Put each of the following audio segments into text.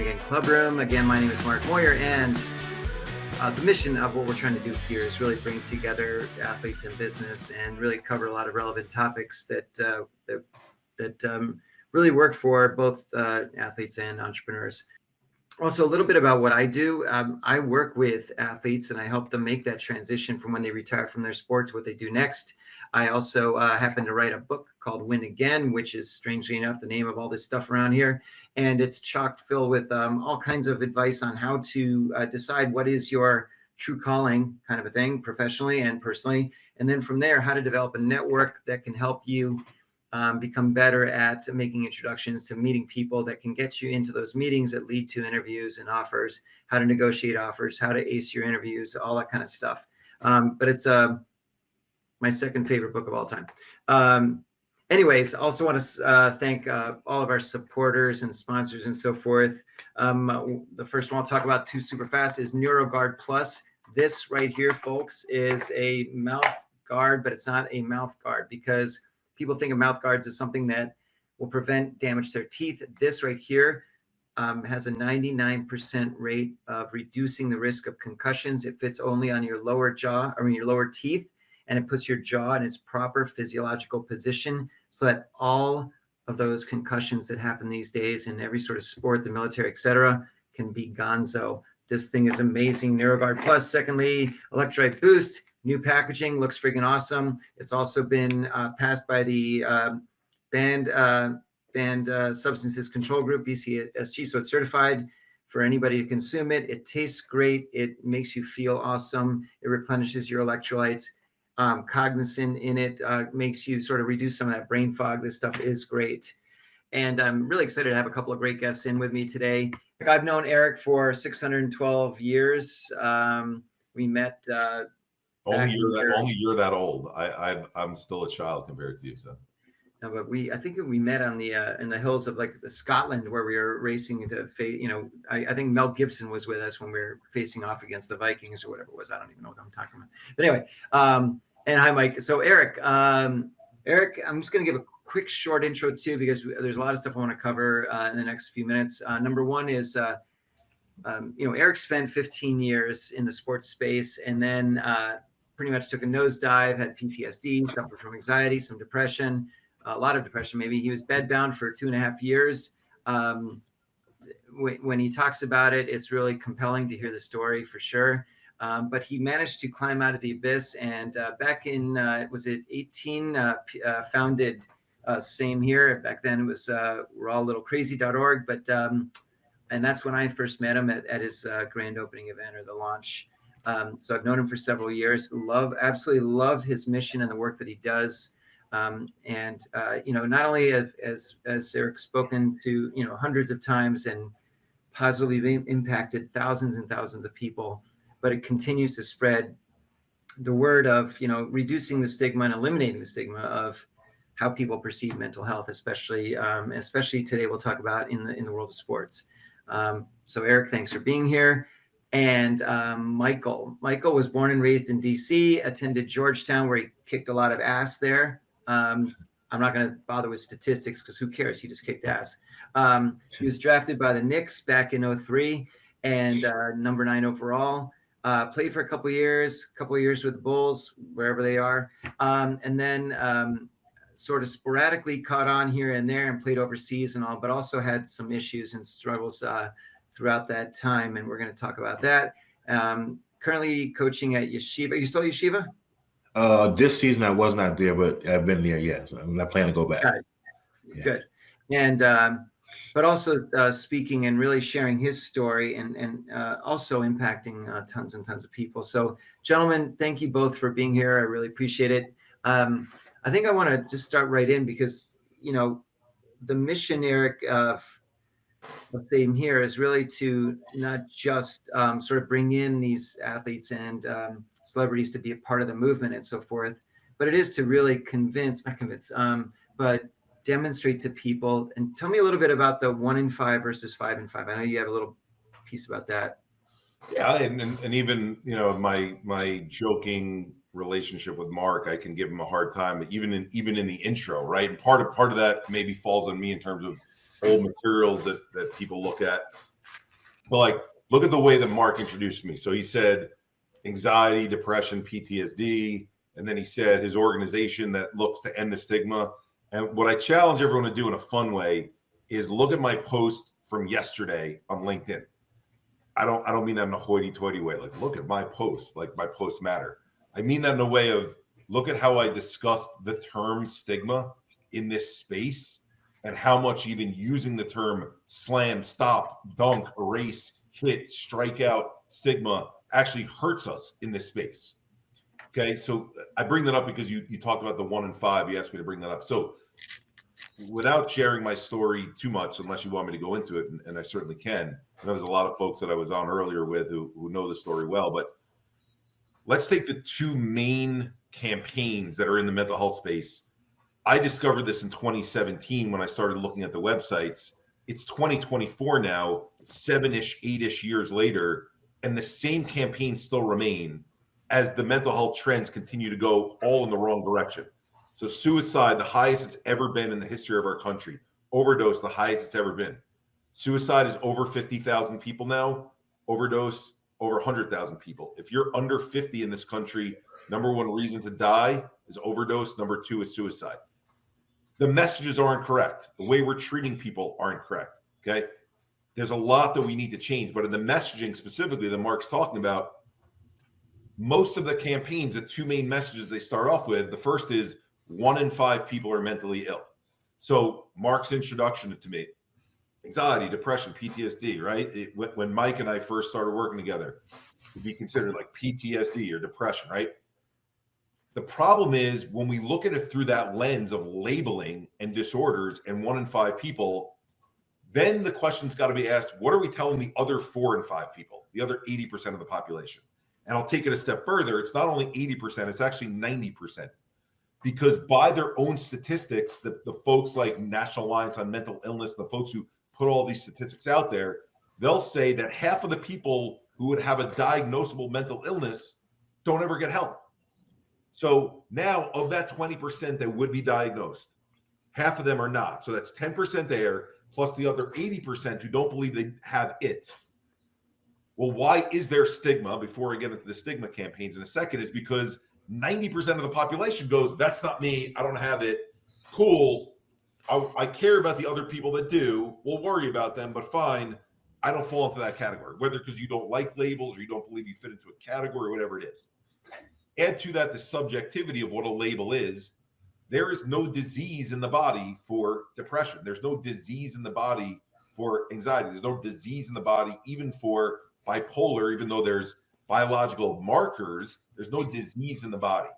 in Clubroom. Again, my name is Mark Moyer, and the mission of what we're trying to do here is really bring together athletes in business and really cover a lot of relevant topics that really work for both athletes and entrepreneurs. Also, a little bit about what I do. I work with athletes and I help them make that transition from when they retire from their sport to what they do next. I also happen to write a book called Win Again, which is, strangely enough, the name of all this stuff around here. And it's chock full with all kinds of advice on how to decide what is your true calling, kind of a thing, professionally and personally. And then from there, how to develop a network that can help you become better at making introductions to meeting people that can get you into those meetings that lead to interviews and offers, how to negotiate offers, how to ace your interviews, all that kind of stuff. But it's my second favorite book of all time. Anyways, also want to thank all of our supporters and sponsors and so forth. The first one I'll talk about super fast is NeuroGuard Plus. This right here, folks, is a mouth guard, but it's not a mouth guard because people think of mouth guards as something that will prevent damage to their teeth. This right here has a 99% rate of reducing the risk of concussions. It fits only on your lower jaw, your lower teeth, and it puts your jaw in its proper physiological position so that all of those concussions that happen these days in every sort of sport, the military, etc., can be gonzo. This thing is amazing. NeuroGuard Plus. Secondly, Electrolyte Boost. New packaging, looks freaking awesome. It's also been passed by the Banned Substances Control Group, BCSG, so it's certified for anybody to consume it. It tastes great. It makes you feel awesome. It replenishes your electrolytes. Cognizant in it makes you sort of reduce some of that brain fog. This stuff is great. And I'm really excited to have a couple of great guests in with me today. I've known Eric for 612 years. We met... Only you're that old. I'm still a child compared to you. So, no, but I think we met on the in the hills of like the Scotland where we were racing to face. I think Mel Gibson was with us when we were facing off against the Vikings or whatever it was. I don't even know what I'm talking about. But anyway, and hi, Mike. So Eric, I'm just going to give a quick short intro too because there's a lot of stuff I want to cover in the next few minutes. Number one is. Eric spent 15 years in the sports space and then pretty much took a nosedive, had PTSD, suffered from anxiety, some depression, a lot of depression maybe. He was bedbound for 2.5 years. When he talks about it, it's really compelling to hear the story for sure. But he managed to climb out of the abyss and back in, was it 18, founded Same Here. Back then it was we're all a little crazy.org, but and that's when I first met him at his grand opening event or the launch. So I've known him for several years. Absolutely love his mission and the work that he does. Not only as Eric's spoken to, hundreds of times and positively impacted thousands and thousands of people, but it continues to spread the word of, reducing the stigma and eliminating the stigma of how people perceive mental health, especially today we'll talk about in the world of sports. So Eric, thanks for being here. And Michael was born and raised in DC, attended Georgetown where he kicked a lot of ass there. I'm not going to bother with statistics because who cares? He just kicked ass. He was drafted by the Knicks back in 2003 and number 9 overall. Played for a couple of years with the Bulls, wherever they are. And then sort of sporadically caught on here and there and played overseas and all, but also had some issues and struggles throughout that time. And we're going to talk about that. Currently coaching at Yeshiva. Are you still at Yeshiva? This season I was not there, but I've been there. Yes. I'm not planning to go back. Yeah. Good. And, but also speaking and really sharing his story and also impacting tons and tons of people. So gentlemen, thank you both for being here. I really appreciate it. I think I want to just start right in because, the mission, Eric, of Same Here is really to not just sort of bring in these athletes and celebrities to be a part of the movement and so forth, but it is to really but demonstrate to people. And tell me a little bit about the 1 in 5 versus 5 in 5. I know you have a little piece about that. Yeah, and even my joking relationship with Mark, I can give him a hard time, even in the intro, right? And part of that maybe falls on me in terms of old materials that people look at But like, look at the way that Mark introduced me. So he said anxiety, depression, PTSD, and then he said his organization that looks to end the stigma. And what I challenge everyone to do in a fun way is look at my post from yesterday on LinkedIn. I don't mean that in a hoity-toity way. Like, look at my post, like my posts matter. I mean that in a way of look at how I discussed the term stigma in this space and how much even using the term slam, stop, dunk, erase, hit, strike out, stigma actually hurts us in this space. Okay, so I bring that up because you talked about the 1 in 5. You asked me to bring that up. So without sharing my story too much, unless you want me to go into it, and I certainly can. I know there's a lot of folks that I was on earlier with who know the story well, but let's take the 2 main campaigns that are in the mental health space. I discovered this in 2017 when I started looking at the websites. It's 2024 now, 7-ish, 8-ish years later, and the same campaigns still remain as the mental health trends continue to go all in the wrong direction. So suicide, the highest it's ever been in the history of our country. Overdose, the highest it's ever been. Suicide is over 50,000 people now. Overdose, over 100,000 people. If you're under 50 in this country, number 1 reason to die is overdose. Number 2 is suicide. The messages aren't correct. The way we're treating people aren't correct. Okay. There's a lot that we need to change, but in the messaging specifically that Mark's talking about, most of the campaigns, the 2 main messages they start off with, the first is 1 in 5 people are mentally ill. So Mark's introduction to me, anxiety, depression, PTSD, right? When Mike and I first started working together, it would be considered like PTSD or depression, right? The problem is when we look at it through that lens of labeling and disorders and 1 in 5 people, then the question's got to be asked, what are we telling the other 4 in 5 people, the other 80% of the population? And I'll take it a step further. It's not only 80%, it's actually 90%. Because by their own statistics, the folks like National Alliance on Mental Illness, the folks who put all these statistics out there, they'll say that half of the people who would have a diagnosable mental illness don't ever get help. So now of that 20% that would be diagnosed, half of them are not. So that's 10% there, plus the other 80% who don't believe they have it. Well, why is there stigma? Before I get into the stigma campaigns in a second, is because 90% of the population goes, that's not me. I don't have it. Cool. I care about the other people that do. We'll worry about them, but fine. I don't fall into that category, whether because you don't like labels or you don't believe you fit into a category or whatever it is. Add to that the subjectivity of what a label is. There is no disease in the body for depression. There's no disease in the body for anxiety. There's no disease in the body even for bipolar, even though there's biological markers. There's no disease in the body.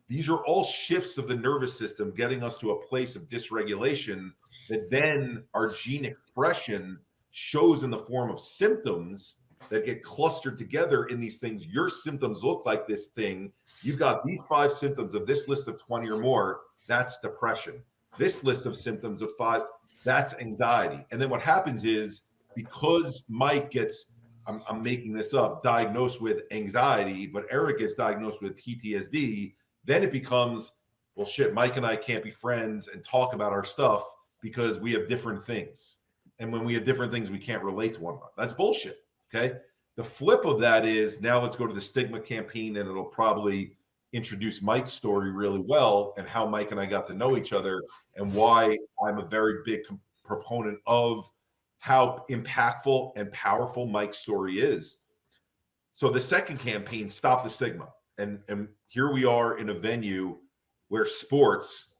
These are all shifts of the nervous system getting us to a place of dysregulation that then our gene expression shows in the form of symptoms that get clustered together in these things. Your symptoms look like this thing. You've got these 5 symptoms of this list of 20 or more. That's depression. This list of symptoms of 5, that's anxiety. And then what happens is, because Mike gets, I'm making this up, diagnosed with anxiety, but Eric gets diagnosed with PTSD, then it becomes, well, shit, Mike and I can't be friends and talk about our stuff because we have different things. And when we have different things, we can't relate to one another. That's bullshit. Okay. The flip of that is, now let's go to the stigma campaign, and it'll probably introduce Mike's story really well and how Mike and I got to know each other and why I'm a very big proponent of how impactful and powerful Mike's story is. So the second campaign, Stop the Stigma. And here we are in a venue where sports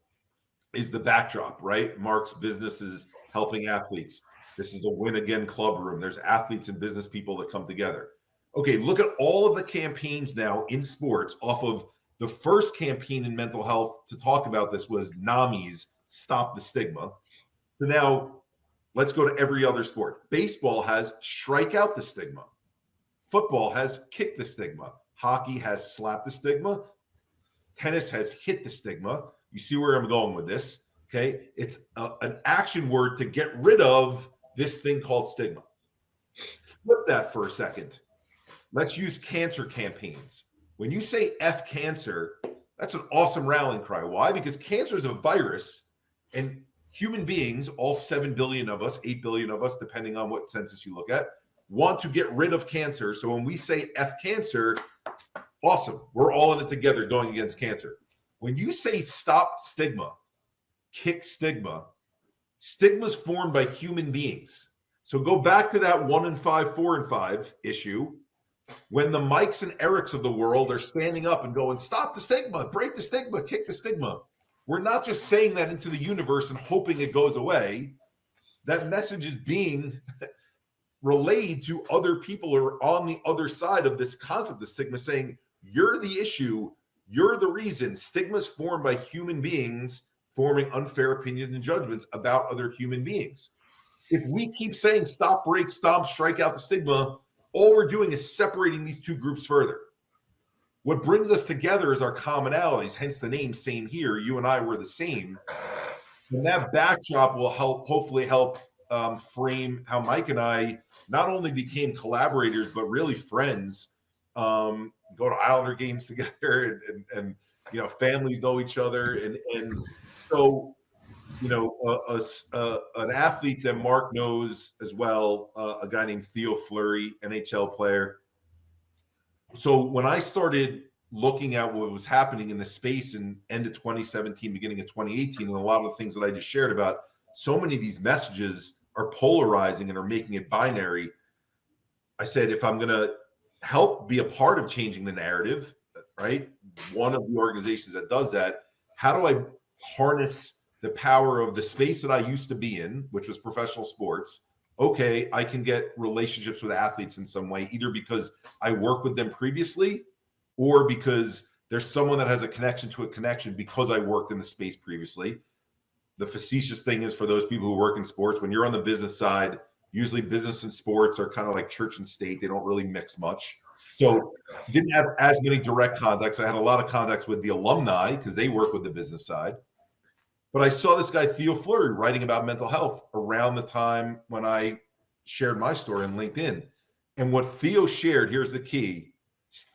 is the backdrop, right? Mark's business is helping athletes. This is the Win Again Clubroom. There's athletes and business people that come together. Okay, look at all of the campaigns now in sports off of the first campaign in mental health to talk about this was NAMI's Stop the Stigma. So now let's go to every other sport. Baseball has Strike Out the Stigma. Football has Kick the Stigma. Hockey has Slap the Stigma. Tennis has Hit the Stigma. You see where I'm going with this, okay? It's an action word to get rid of this thing called stigma. Flip that for a second. Let's use cancer campaigns. When you say F cancer, that's an awesome rallying cry. Why? Because cancer is a virus, and human beings, all 7 billion of us, 8 billion of us, depending on what census you look at, want to get rid of cancer. So when we say F cancer, awesome. We're all in it together going against cancer. When you say stop stigma, kick stigma, stigma's formed by human beings. So go back to that 1 in 5, 4 in 5 issue. When the Mikes and Erics of the world are standing up and going, stop the stigma, break the stigma, kick the stigma. We're not just saying that into the universe and hoping it goes away. That message is being relayed to other people who are on the other side of this concept of stigma, saying, you're the issue, you're the reason. Stigma is formed by human beings forming unfair opinions and judgments about other human beings. If we keep saying stop, break, stomp, strike out the stigma, all we're doing is separating these two groups further. What brings us together is our commonalities, hence the name Same Here. You and I were the same. And that backdrop will hopefully help frame how Mike and I not only became collaborators, but really friends. Go to Islander games together, and families know each other. And so, an athlete that Mark knows as well, a guy named Theo Fleury, NHL player. So when I started looking at what was happening in the space in end of 2017, beginning of 2018, and a lot of the things that I just shared about, so many of these messages are polarizing and are making it binary. I said, if I'm going to help be a part of changing the narrative, right? One of the organizations that does that, how do I harness the power of the space that I used to be in, which was professional sports? Okay, I can get relationships with athletes in some way, either because I worked with them previously or because there's someone that has a connection to a connection because I worked in the space previously. The facetious thing is, for those people who work in sports, when you're on the business side, usually business and sports are kind of like church and state. They don't really mix much. So didn't have as many direct contacts. I had a lot of contacts with the alumni because they work with the business side. But I saw this guy, Theo Fleury, writing about mental health around the time when I shared my story on LinkedIn. And what Theo shared, here's the key.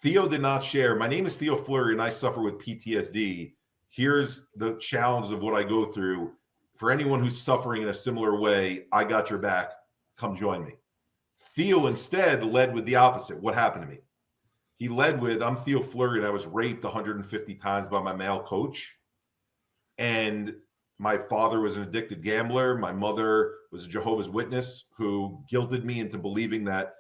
Theo did not share, my name is Theo Fleury and I suffer with PTSD. Here's the challenges of what I go through. For anyone who's suffering in a similar way, I got your back. Come join me. Theo instead led with the opposite. What happened to me? He led with, I'm Theo Fleury and I was raped 150 times by my male coach. And my father was an addicted gambler. My mother was a Jehovah's Witness who guilted me into believing that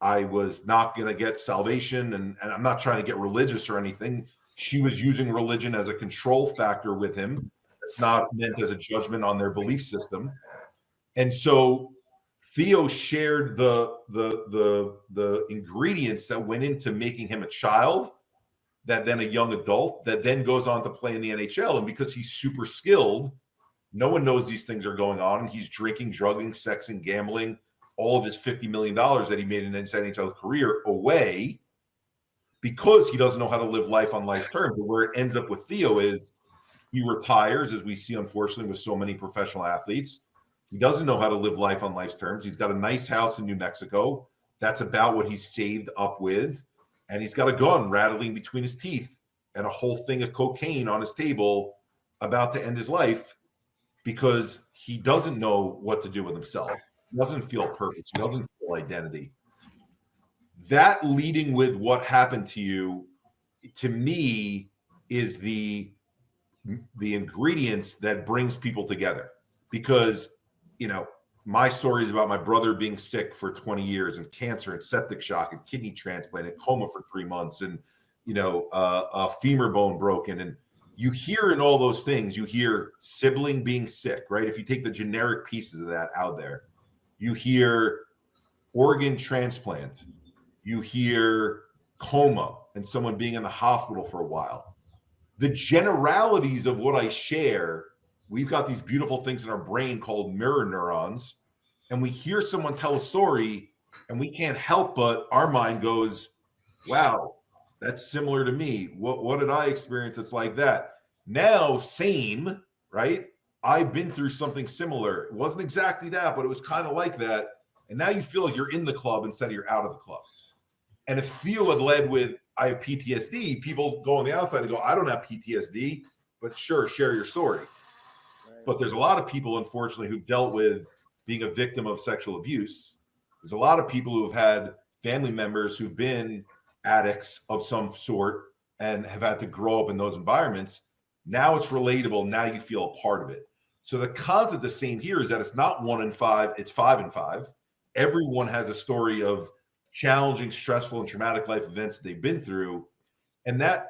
I was not going to get salvation. And I'm not trying to get religious or anything. She was using religion as a control factor with him. It's not meant as a judgment on their belief system. And so Theo shared the ingredients that went into making him a child, that then a young adult, that then goes on to play in the NHL. And because he's super skilled, no one knows these things are going on. And he's drinking, drugging, sexing, gambling, all of his $50 million that he made in his NHL career away because he doesn't know how to live life on life terms. But where it ends up with Theo is he retires, as we see, unfortunately, with so many professional athletes. He doesn't know how to live life on life's terms. He's got a nice house in New Mexico. That's about what he's saved up with. And he's got a gun rattling between his teeth and a whole thing of cocaine on his table, about to end his life because he doesn't know what to do with himself. He doesn't feel purpose. He doesn't feel identity. That leading with what happened to you, to me, is the ingredients that brings people together. Because, my story is about my brother being sick for 20 years and cancer and septic shock and kidney transplant and coma for 3 months and, a femur bone broken. And you hear in all those things, you hear sibling being sick, right? If you take the generic pieces of that out there, you hear organ transplant, you hear coma and someone being in the hospital for a while. The generalities of what I share, we've got these beautiful things in our brain called mirror neurons, and we hear someone tell a story and we can't help but our mind goes, wow, that's similar to me. What did I experience that's like that? Now, same, right? I've been through something similar. It wasn't exactly that, but it was kind of like that. And now you feel like you're in the club instead of you're out of the club. And if Theo had led with, I have PTSD, people go on the outside and go, I don't have PTSD, but sure, share your story. Right. But there's a lot of people, unfortunately, who've dealt with being a victim of sexual abuse There's a lot of people who have had family members who've been addicts of some sort and have had to grow up in those environments. Now it's relatable. Now you feel a part of it. So the concept the same here is that it's not 1 in 5, it's 5 in 5. Everyone has a story of challenging, stressful, and traumatic life events they've been through. And that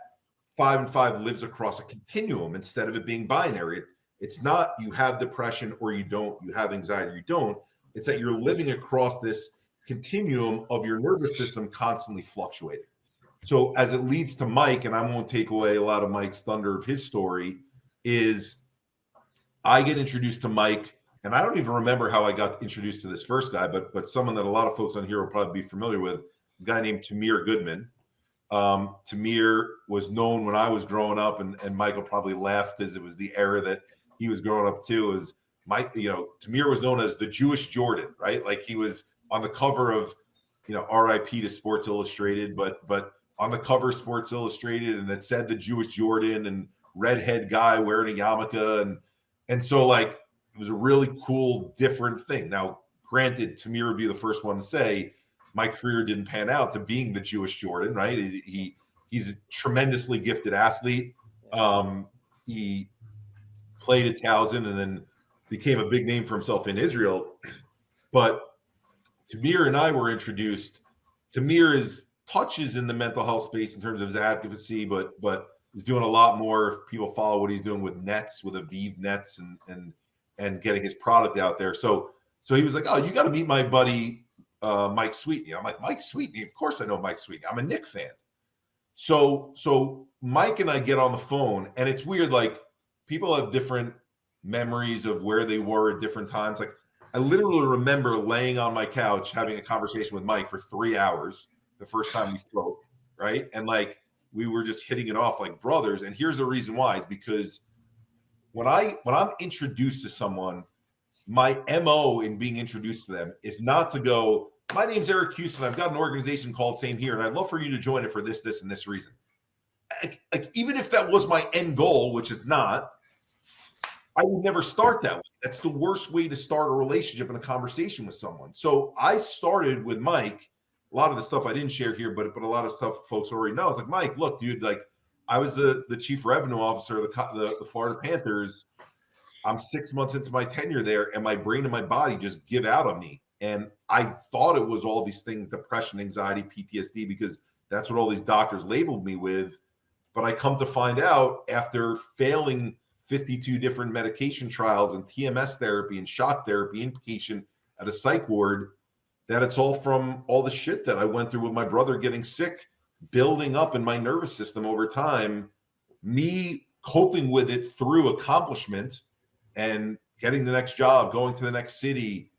5 and 5 lives across a continuum instead of it being binary. It's not you have depression or you don't, you have anxiety or you don't. It's that you're living across this continuum of your nervous system constantly fluctuating. So as it leads to Mike, and I won't take away a lot of Mike's thunder of his story, is I get introduced to Mike, and I don't even remember how I got introduced to this first guy, but someone that a lot of folks on here will probably be familiar with, a guy named Tamir Goodman. Tamir was known when I was growing up, and Michael probably laughed because it was the era that he was growing up too. Is Mike, Tamir was known as the Jewish Jordan, right? Like he was on the cover of, RIP to Sports Illustrated, but on the cover of Sports Illustrated, and it said the Jewish Jordan and redhead guy wearing a yarmulke, and so like it was a really cool, different thing. Now, granted, Tamir would be the first one to say my career didn't pan out to being the Jewish Jordan, right? He's a tremendously gifted athlete. He played at Towson and then became a big name for himself in Israel. But Tamir and I were introduced. Tamir touches in the mental health space in terms of his advocacy, but he's doing a lot more. If people follow what he's doing with Nets, with Aviv Nets, and getting his product out there. So he was like, "Oh, you got to meet my buddy Mike Sweetney." I'm like, "Mike Sweetney? Of course I know Mike Sweetney. I'm a Knick fan." So Mike and I get on the phone, and it's weird. Like people have different memories of where they were at different times. Like I literally remember laying on my couch having a conversation with Mike for 3 hours the first time we spoke, right? And like we were just hitting it off like brothers. And here's the reason why: is because when I'm introduced to someone, my MO in being introduced to them is not to go, "My name's Eric Houston. I've got an organization called Same Here, and I'd love for you to join it for this, this, and this reason." Like even if that was my end goal, which is not, I would never start that way. That's the worst way to start a relationship and a conversation with someone. So I started with Mike. A lot of the stuff I didn't share here, but a lot of stuff folks already know. It's like, "Mike, look, dude, like I was the chief revenue officer of the Florida Panthers. I'm 6 months into my tenure there, and my brain and my body just give out on me. And I thought it was all these things, depression, anxiety, PTSD, because that's what all these doctors labeled me with. But I come to find out after failing 52 different medication trials and TMS therapy and shock therapy, inpatient at a psych ward, that it's all from all the shit that I went through with my brother getting sick, building up in my nervous system over time, me coping with it through accomplishment and getting the next job, going to the next city.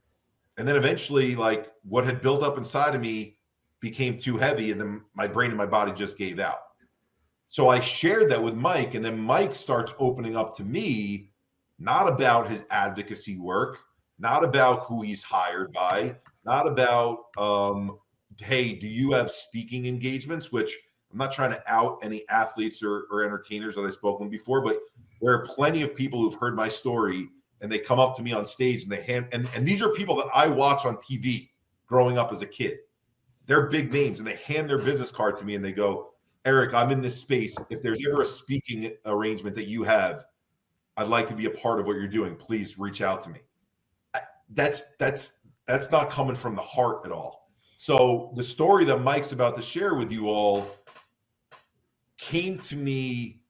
And then eventually, like what had built up inside of me became too heavy, and then my brain and my body just gave out." So I shared that with Mike, and then Mike starts opening up to me, not about his advocacy work, not about who he's hired by, not about, "Hey, do you have speaking engagements?" Which I'm not trying to out any athletes or entertainers that I've spoken with before, but there are plenty of people who've heard my story and they come up to me on stage and and these are people that I watch on TV growing up as a kid. They're big names, and they hand their business card to me and they go, "Eric, I'm in this space. If there's ever a speaking arrangement that you have, I'd like to be a part of what you're doing. Please reach out to me." That's not coming from the heart at all. So the story that Mike's about to share with you all came to me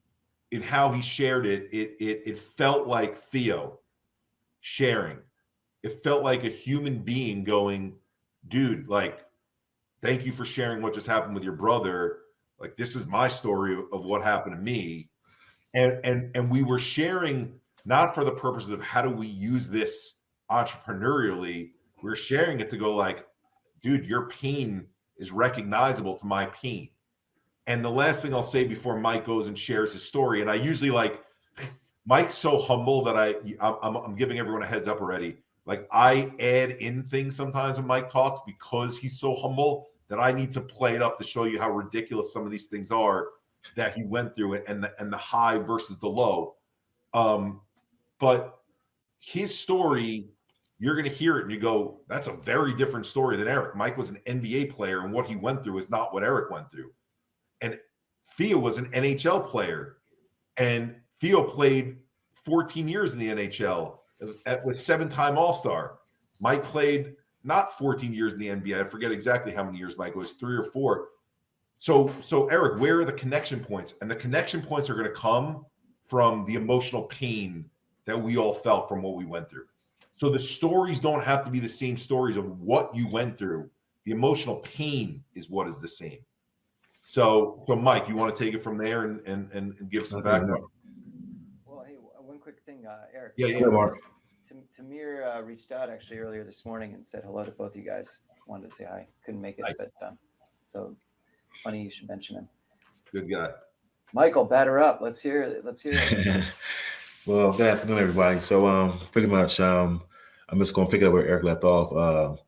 in how he shared it. It felt like Theo sharing. It felt like a human being going, "Dude, like, thank you for sharing what just happened with your brother. Like, this is my story of what happened to me." And we were sharing not for the purposes of how do we use this entrepreneurially. We're sharing it to go like, "Dude, your pain is recognizable to my pain." And the last thing I'll say before Mike goes and shares his story, and I usually like, Mike's so humble that I'm giving everyone a heads up already. Like I add in things sometimes when Mike talks because he's so humble that I need to play it up to show you how ridiculous some of these things are that he went through it, and the high versus the low. But his story you're going to hear it and you go, that's a very different story than Eric. Mike was an NBA player, and what he went through is not what Eric went through. And Theo was an NHL player, and Theo played 14 years in the NHL with 7-time All-Star. Mike played not 14 years in the NBA. I forget exactly how many years Mike was, 3 or 4. So Eric, where are the connection points? And the connection points are going to come from the emotional pain that we all felt from what we went through. So the stories don't have to be the same stories of what you went through. The emotional pain is what is the same. So Mike, you want to take it from there and give some background? Well, hey, one quick thing, Eric. Yeah, Mark. Tamir reached out actually earlier this morning and said hello to both you guys. Wanted to say hi. Couldn't make it, Nice. but so funny you should mention him. Good guy. Michael, batter up. Let's hear it. Well, good afternoon, everybody. So, pretty much, I'm just going to pick it up where Eric left off.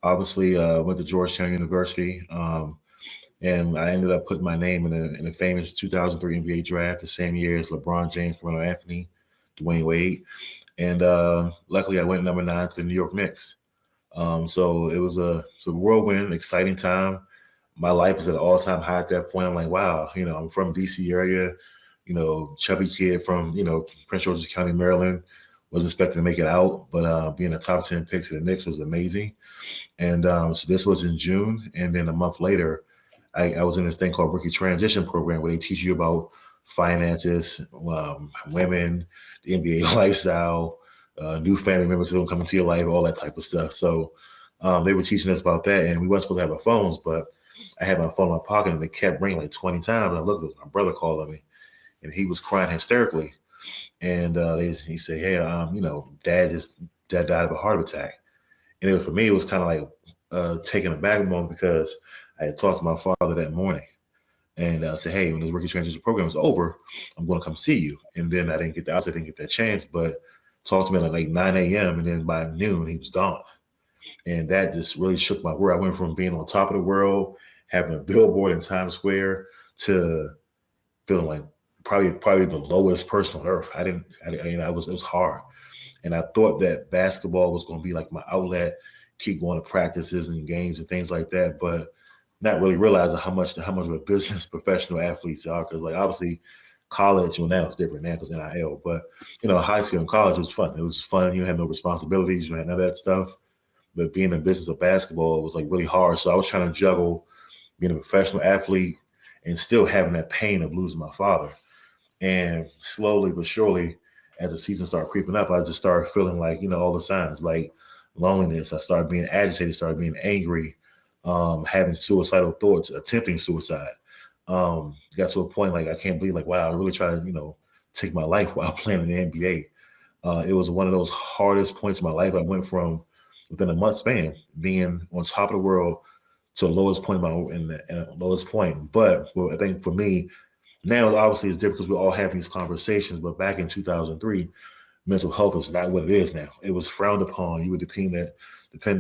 Obviously, went to Georgetown University, and I ended up putting my name in the famous 2003 NBA draft, the same year as LeBron James, Carmelo Anthony, Dwayne Wade, and luckily, I went number 9 to the New York Knicks. So it was a whirlwind, exciting time. My life was at an all-time high at that point. I'm like, wow, I'm from DC area. Chubby kid from, Prince George's County, Maryland, was expecting to make it out, but being a top 10 pick to the Knicks was amazing. And so this was in June. And then a month later, I was in this thing called Rookie Transition Program where they teach you about finances, women, the NBA lifestyle, new family members who don't come into your life, all that type of stuff. So they were teaching us about that. And we weren't supposed to have our phones, but I had my phone in my pocket and it kept ringing like 20 times. I looked at my brother calling me. And he was crying hysterically. And he said, hey, Dad died of a heart attack. And for me, it was kind of like taking a back moment because I had talked to my father that morning and said, hey, when this rookie transition program is over, I'm going to come see you. And then I didn't get that chance, but talked to me at like 9 a.m. And then by noon, he was gone. And that just really shook my world. I went from being on top of the world, having a billboard in Times Square, to feeling like probably the lowest person on earth. It was hard. And I thought that basketball was going to be like my outlet, keep going to practices and games and things like that, but not really realizing how much of a business professional athletes are. Because like obviously college, well now it's different now because NIL, but high school and college was fun. It was fun. You had no responsibilities, you had none of that stuff. But being in the business of basketball was like really hard. So I was trying to juggle being a professional athlete and still having that pain of losing my father. And slowly but surely, as the season started creeping up, I just started feeling like, all the signs, like loneliness. I started being agitated, started being angry, having suicidal thoughts, attempting suicide. Got to a point like I can't believe, like, wow, I really tried to, take my life while playing in the NBA. It was one of those hardest points in my life. I went from within a month span being on top of the world to the lowest point lowest point. But I think for me, now, obviously, it's different because we're all having these conversations. But back in 2003, mental health is not what it is now. It was frowned upon. You were depended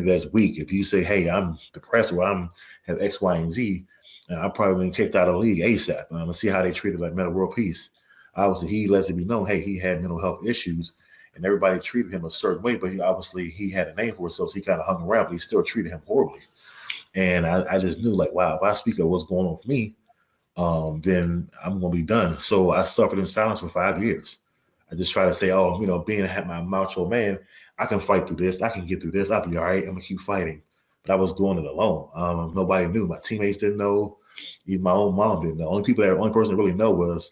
as weak. If you say, hey, I'm depressed or I have X, Y, and Z, I'm probably been kicked out of the league ASAP. Let's see how they treated like mental world peace. Obviously, he lets it be known, hey, he had mental health issues, and everybody treated him a certain way. But he had a name for himself, so he kind of hung around, but he still treated him horribly. And I just knew, like, wow, if I speak of what's going on for me, then I'm going to be done. So I suffered in silence for 5 years. I just try to say, being my macho man, I can fight through this. I can get through this. I'll be all right. I'm going to keep fighting. But I was doing it alone. Nobody knew. My teammates didn't know. Even my own mom didn't know. Only person that really know was,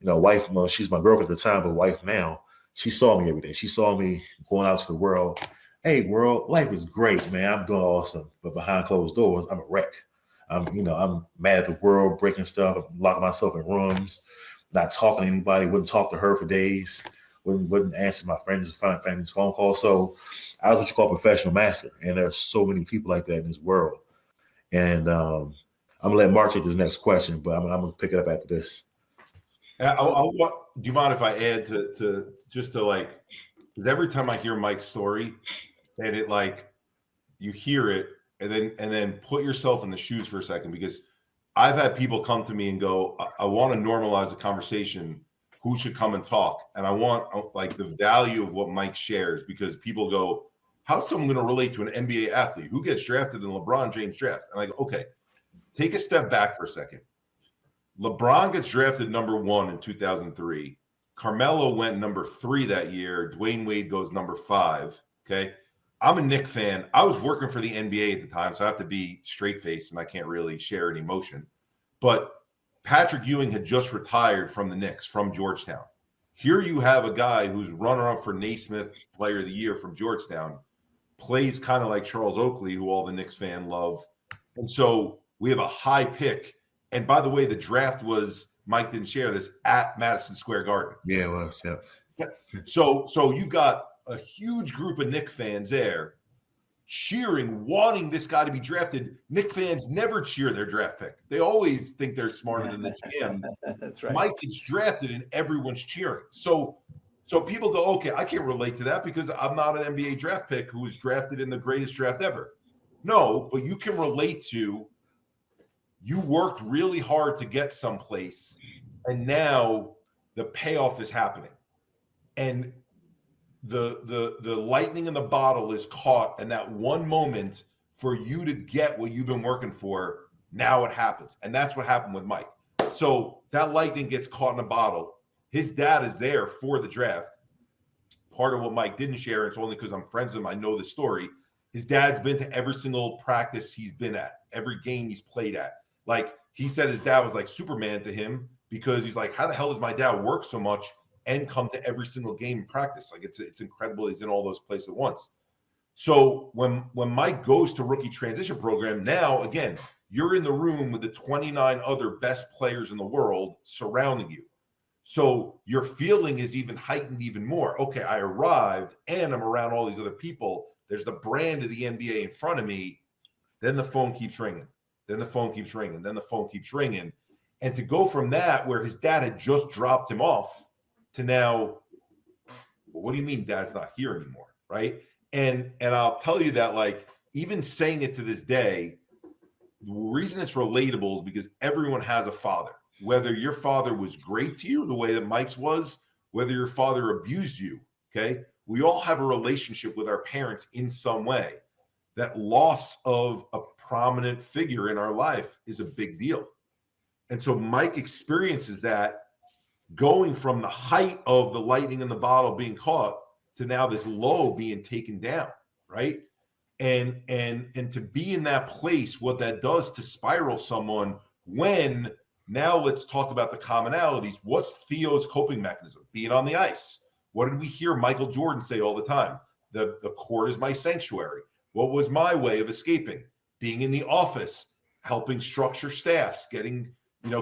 wife. Well, she's my girlfriend at the time, but wife now. She saw me every day. She saw me going out to the world. Hey, world, life is great, man. I'm doing awesome. But behind closed doors, I'm a wreck. I'm mad at the world, breaking stuff, locking myself in rooms, not talking to anybody, wouldn't talk to her for days, wouldn't answer my friends' and family's phone calls. So I was what you call a professional master. And there's so many people like that in this world. And I'm going to let Mark take this next question, but I'm going to pick it up after this. Do you mind if I add to because every time I hear Mike's story and it you hear it, and then put yourself in the shoes for a second, because I've had people come to me and go, I want to normalize the conversation. Who should come and talk? And I want the value of what Mike shares, because people go, how's someone going to relate to an NBA athlete who gets drafted in LeBron James draft? And I go, okay, take a step back for a second. LeBron gets drafted number 1 in 2003. Carmelo went number 3 that year. Dwayne Wade goes number 5. Okay. I'm a Knicks fan. I was working for the NBA at the time, so I have to be straight-faced and I can't really share any emotion. But Patrick Ewing had just retired from the Knicks, from Georgetown. Here you have a guy who's runner-up for Naismith Player of the Year from Georgetown, plays kind of like Charles Oakley, who all the Knicks fans love. And so we have a high pick. And by the way, the draft was, Mike didn't share this, at Madison Square Garden. Yeah, it was. Yeah. So you've got a huge group of Knicks fans there cheering, wanting this guy to be drafted. Knicks fans never cheer their draft pick. They always think they're smarter than the GM. That's right. Mike gets drafted and everyone's cheering. So people go, okay, I can't relate to that because I'm not an NBA draft pick who was drafted in the greatest draft ever. No, but you can relate to, you worked really hard to get someplace and now the payoff is happening. And the lightning in the bottle is caught, and that one moment for you to get what you've been working for, now it happens. And that's what happened with Mike. So that lightning gets caught in a bottle. His dad is there for the draft. Part of what Mike didn't share, it's only because I'm friends with him, I know the story. His dad's been to every single practice he's been at, every game he's played at. Like, he said his dad was like Superman to him because he's like, how the hell does my dad work so much and come to every single game in practice? Like, it's incredible he's in all those places at once. So when Mike goes to rookie transition program, now, again, you're in the room with the 29 other best players in the world surrounding you. So your feeling is even heightened even more. Okay, I arrived and I'm around all these other people. There's the brand of the NBA in front of me. Then the phone keeps ringing. Then the phone keeps ringing. Then the phone keeps ringing. And to go from that, where his dad had just dropped him off, to now, well, what do you mean dad's not here anymore, right? And I'll tell you that, like, even saying it to this day, the reason it's relatable is because everyone has a father. Whether your father was great to you, the way that Mike's was, whether your father abused you, okay? We all have a relationship with our parents in some way. That loss of a prominent figure in our life is a big deal. And so Mike experiences that, going from the height of the lightning in the bottle being caught to now this low being taken down, right? And to be in that place, what that does to spiral someone when, now let's talk about the commonalities. What's Theo's coping mechanism? Being on the ice. What did we hear Michael Jordan say all the time? The court is my sanctuary. What was my way of escaping? Being in the office, helping structure staffs, getting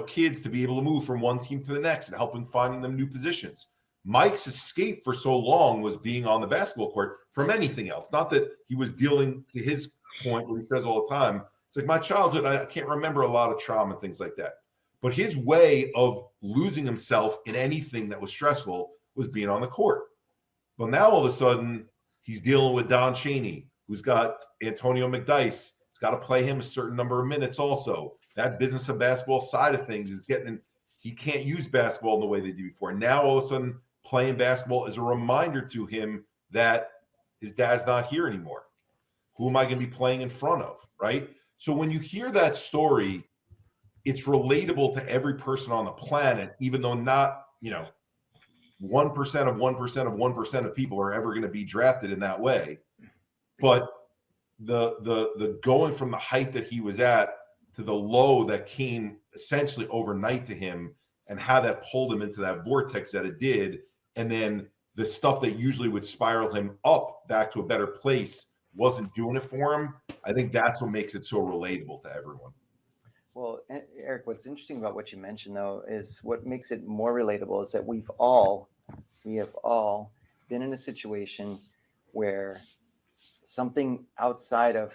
kids to be able to move from one team to the next and helping finding them new positions. Mike's escape for so long was being on the basketball court from anything else. Not that he was dealing, to his point, where he says all the time, it's like my childhood, I can't remember a lot of trauma and things like that. But his way of losing himself in anything that was stressful was being on the court. Well, now all of a sudden, he's dealing with Don Chaney, who's got Antonio McDyess. He's got to play him a certain number of minutes also. That business of basketball side of things is he can't use basketball in the way they did before. Now, all of a sudden, playing basketball is a reminder to him that his dad's not here anymore. Who am I going to be playing in front of, right? So when you hear that story, it's relatable to every person on the planet, even though not, 1% of 1% of 1% of people are ever going to be drafted in that way. But the going from the height that he was at to the low that came essentially overnight to him, and how that pulled him into that vortex that it did, and then the stuff that usually would spiral him up back to a better place wasn't doing it for him. I think that's what makes it so relatable to everyone. Well, Eric, what's interesting about what you mentioned, though, is what makes it more relatable is that we have all been in a situation where something outside of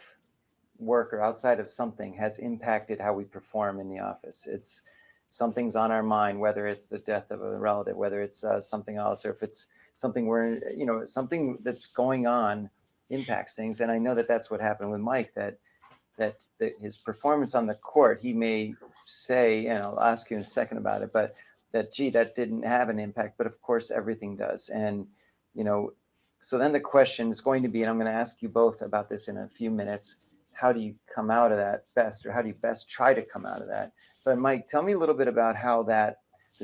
work or outside of something has impacted how we perform in the office. It's something's on our mind, whether it's the death of a relative, whether it's something else, or if it's something something that's going on impacts things. And I know that that's what happened with Mike, that his performance on the court, he may say, and I'll ask you in a second about it, but that didn't have an impact, but of course everything does. And, So then the question is going to be, and I'm going to ask you both about this in a few minutes, how do you come out of that best, or how do you best try to come out of that? But Mike, tell me a little bit about how the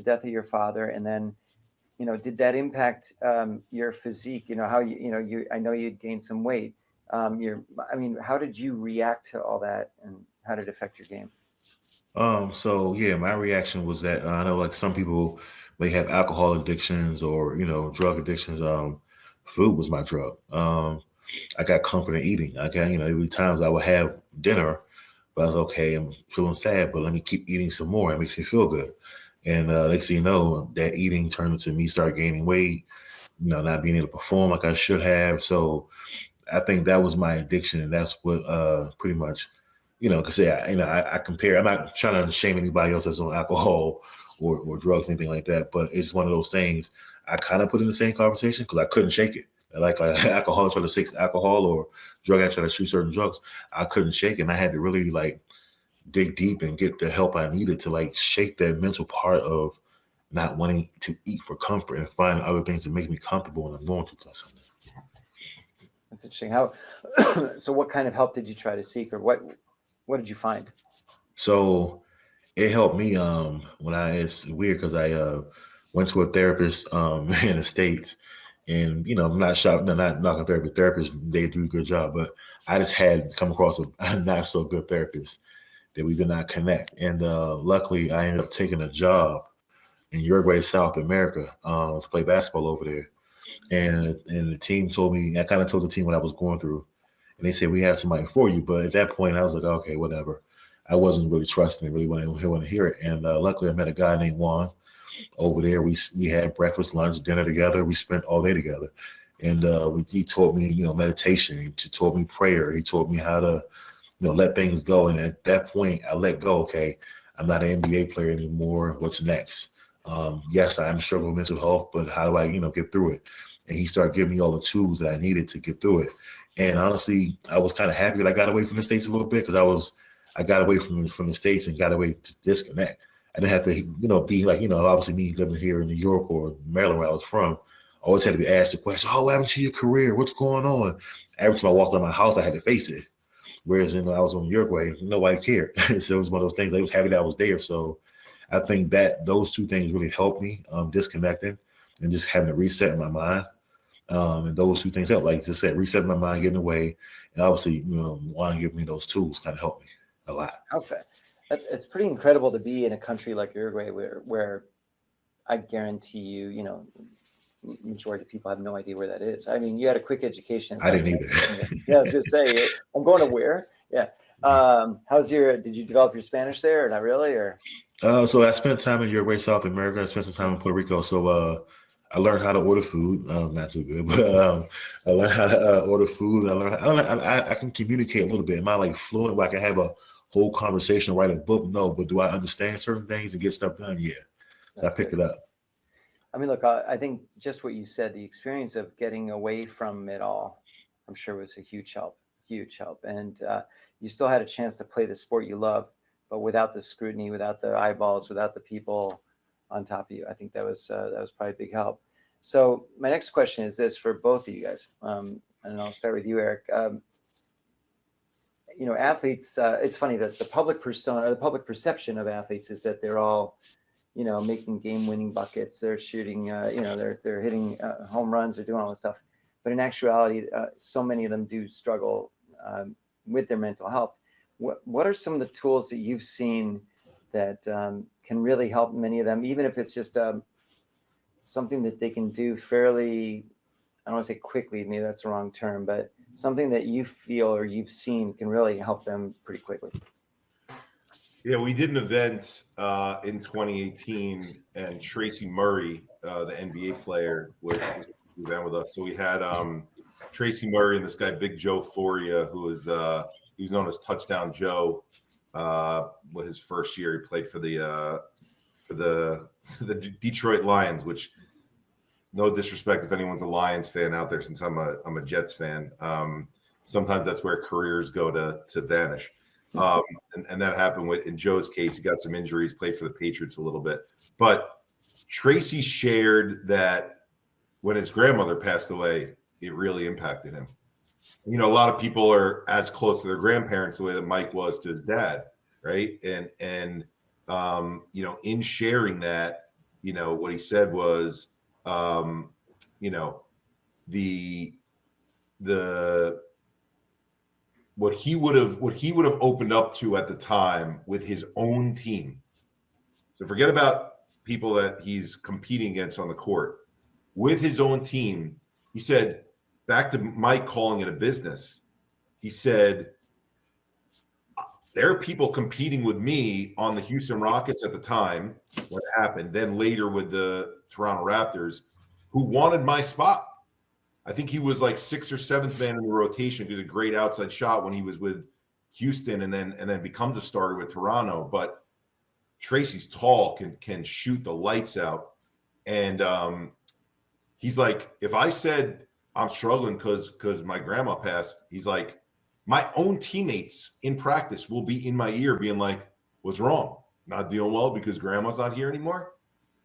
death of your father, and then, did that impact your physique? How I know you'd gained some weight. How did you react to all that, and how did it affect your game? So yeah, my reaction was that I know like some people may have alcohol addictions or drug addictions. Food was my drug. I got comfort in eating. I got every times I would have dinner, but I was okay. I'm feeling sad, but let me keep eating some more. It makes me feel good. And next thing you know, that eating turned into me start gaining weight. Not being able to perform like I should have. So I think that was my addiction, and that's what pretty much, because I compare. I'm not trying to shame anybody else that's on alcohol or drugs, anything like that. But it's one of those things I kind of put in the same conversation because I couldn't shake it. Like alcohol trying to shake alcohol, or drug addict trying to shoot certain drugs, I couldn't shake it. And I had to really like dig deep and get the help I needed to like shake that mental part of not wanting to eat for comfort and find other things that make me comfortable when I'm going through something. That's interesting. So what kind of help did you try to seek, or what did you find? So it helped me it's weird because I went to a therapist in the States, and I'm not knocking therapists, they do a good job, but I just had come across a not so good therapist that we did not connect. And luckily I ended up taking a job in Uruguay, South America, to play basketball over there. And the team told me, I kind of told the team what I was going through. And they said, we have somebody for you. But at that point, I was like, okay, whatever. I wasn't really trusting it, really want to hear it. And luckily, I met a guy named Juan over there. We had breakfast, lunch, dinner together. We spent all day together. And he taught me, meditation. He taught me prayer. He taught me how to, let things go. And at that point, I let go. Okay, I'm not an NBA player anymore. What's next? Yes, I am struggling with mental health, but how do I, get through it? And he started giving me all the tools that I needed to get through it. And honestly, I was kind of happy that I got away from the States a little bit, because I got away from the States and got away to disconnect. I didn't have to, be like, obviously me living here in New York or Maryland where I was from, I always had to be asked the question, oh, what happened to your career? What's going on? Every time I walked out of my house, I had to face it. Whereas I was on Uruguay, nobody cared. So it was one of those things. They was happy that I was there. So I think that those two things really helped me disconnecting and just having to reset in my mind. And those two things help, like I said, resetting my mind, getting away. And obviously, Juan giving me those tools kind of helped me a lot. Okay. It's pretty incredible to be in a country like Uruguay where I guarantee you, majority of people have no idea where that is. I mean, you had a quick education. I didn't either. Yeah, I was just saying, I'm going to where? Yeah. Did you develop your Spanish there, or not really? Or so I spent time in Uruguay, South America. I spent some time in Puerto Rico. So I learned how to order food. Not too good, but I learned how to order food. I can communicate a little bit. Am I like fluent where I can have a whole conversation, write a book? No, but do I understand certain things and get stuff done? Yeah. So I picked it up. I mean, look, I think just what you said, the experience of getting away from it all, I'm sure was a huge help. And you still had a chance to play the sport you love, but without the scrutiny, without the eyeballs, without the people on top of you. I think that was probably a big help. So my next question is this for both of you guys, and I'll start with you, Eric. Athletes, it's funny that the public persona, or the public perception of athletes is that they're all, making game-winning buckets. They're shooting, they're hitting home runs. They're doing all this stuff. But in actuality, so many of them do struggle with their mental health. What are some of the tools that you've seen that can really help many of them, even if it's just something that they can do fairly, I don't want to say quickly, maybe that's the wrong term, but something that you feel or you've seen can really help them pretty quickly? Yeah, we did an event in 2018, and Tracy Murray, the NBA player, was event with us. So we had Tracy Murray and this guy Big Joe Foria, who is he was known as Touchdown Joe. With his first year, he played for the Detroit Lions, which, no disrespect if anyone's a Lions fan out there, since I'm a Jets fan. Sometimes that's where careers go to vanish. And that happened in Joe's case. He got some injuries, played for the Patriots a little bit. But Tracy shared that when his grandmother passed away, it really impacted him. You know, a lot of people are as close to their grandparents the way that Mike was to his dad, right? And you know, in sharing that, you know, what he said was, you know, the what he would have opened up to at the time with his own team. So forget about people that he's competing against on the court. With his own team, he said, back to Mike calling it a business, he said, there are people competing with me on the Houston Rockets at the time when it happened, then later with the Toronto Raptors, who wanted my spot. I think he was like 6th or 7th man in the rotation, did a great outside shot when he was with Houston, and then becomes a starter with Toronto. But Tracy's tall, can shoot the lights out, and he's like, if I said I'm struggling because my grandma passed, he's like, my own teammates in practice will be in my ear being like, what's wrong? Not doing well because grandma's not here anymore?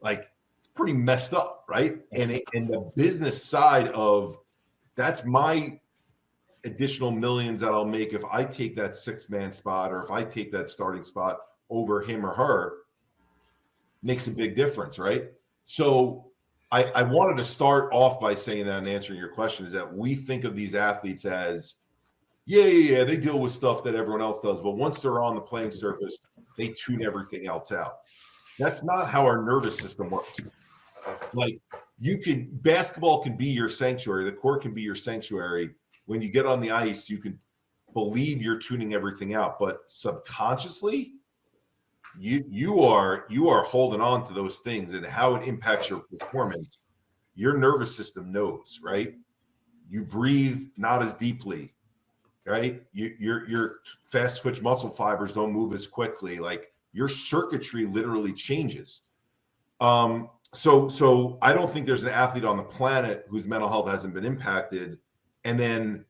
Like, it's pretty messed up, right? And the business side of, that's my additional millions that I'll make if I take that 6-man spot, or if I take that starting spot over him or her, makes a big difference, right? So I wanted to start off by saying that, and answering your question, is that we think of these athletes as, yeah, they deal with stuff that everyone else does, but once they're on the playing surface, they tune everything else out. That's not how our nervous system works. Like, basketball can be your sanctuary, the court can be your sanctuary. When you get on the ice, you can believe you're tuning everything out, but subconsciously, you are holding on to those things, and how it impacts your performance. Your nervous system knows, right? You breathe not as deeply, right? Your fast twitch muscle fibers don't move as quickly. Like, your circuitry literally changes. So I don't think there's an athlete on the planet whose mental health hasn't been impacted. And then